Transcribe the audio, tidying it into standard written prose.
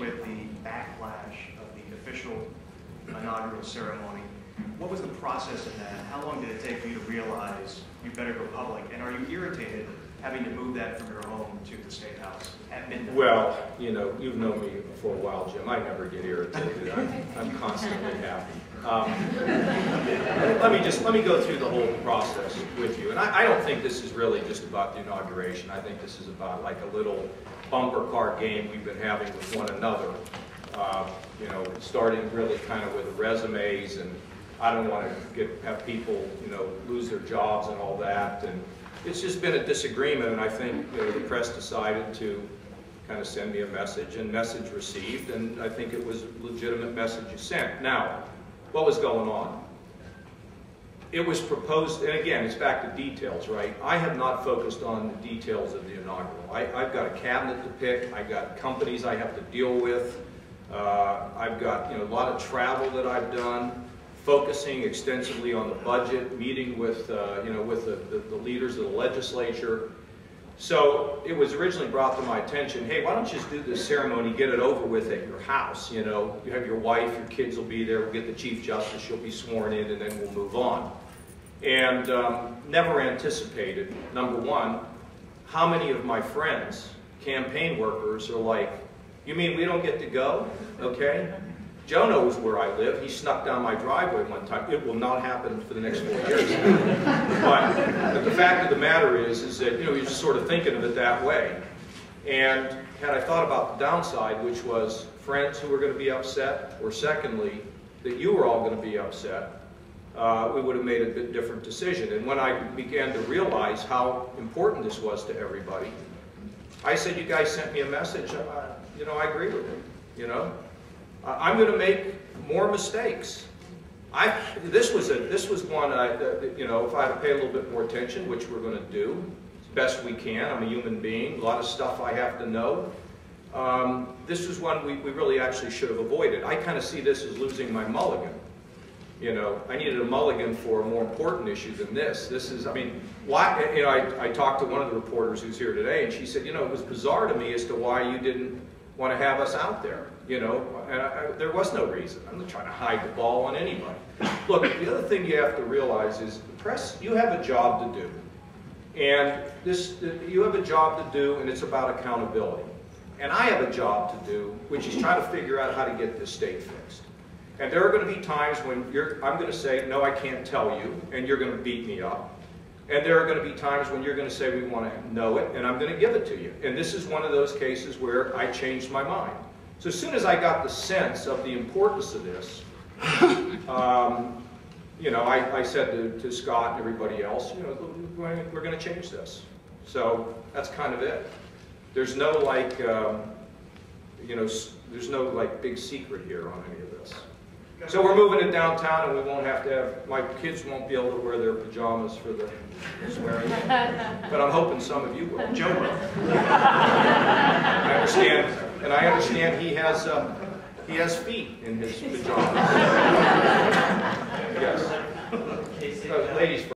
With the backlash of the official inaugural ceremony, what was the process in that? How long did it take for you to realize you better go public? And are you irritated having to move that from your home to the State House at midnight? Well, you know, you've known me for a while, Jim. I never get irritated. I'm constantly happy. Let me go through the whole process with you. And I don't think this is really just about the inauguration. I think this is about like a little bumper car game we've been having with one another. You know, starting really kind of with resumes, and I don't want to have people, you know, lose their jobs and all that. And it's just been a disagreement, and I think, you know, the press decided to kind of send me a message, and message received, and I think it was a legitimate message you sent. Now, what was going on? It was proposed, and again, it's back to details, right? I have not focused on the details of the inaugural. I've got a cabinet to pick. I've got companies I have to deal with. I've got, you know, a lot of travel that I've done, focusing extensively on the budget, meeting with, you know, with the leaders of the legislature. So it was originally brought to my attention, hey, why don't you just do this ceremony, get it over with at your house, you know? You have your wife, your kids will be there, we'll get the Chief Justice, she'll be sworn in, and then we'll move on. And never anticipated, number one, how many of my friends, campaign workers, are like, you mean we don't get to go? Okay. Joe knows where I live. He snuck down my driveway one time. It will not happen for the next 4 years. But the fact of the matter is that, you know, you're just sort of thinking of it that way. And had I thought about the downside, which was friends who were going to be upset, or secondly, that you were all going to be upset, we would have made a bit different decision. And when I began to realize how important this was to everybody, I said, you guys sent me a message, you know, I agree with it, you know. I'm going to make more mistakes. This was one, you know, if I had to pay a little bit more attention, which we're going to do as best we can. I'm a human being, a lot of stuff I have to know. This was one we really actually should have avoided. I kind of see this as losing my mulligan. You know, I needed a mulligan for a more important issue than this. This is, I mean, why? You know, I talked to one of the reporters who's here today, and she said, you know, it was bizarre to me as to why you didn't want to have us out there. You know, and there was no reason. I'm not trying to hide the ball on anybody. Look, the other thing you have to realize is the press, you have a job to do. And you have a job to do, and it's about accountability. And I have a job to do, which is try to figure out how to get this state fixed. And there are going to be times when I'm going to say, no, I can't tell you, and you're going to beat me up. And there are going to be times when you're going to say, we want to know it, and I'm going to give it to you. And this is one of those cases where I changed my mind. So as soon as I got the sense of the importance of this, you know, I said to Scott and everybody else, you know, we're going to change this. So that's kind of it. There's no like, you know, there's no like big secret here on any of this. So we're moving it downtown, and we won't have to have, my kids won't be able to wear their pajamas for the swearing. But I'm hoping some of you will. Joe will. I understand, and I understand he has feet in his pajamas. Yes. Ladies first.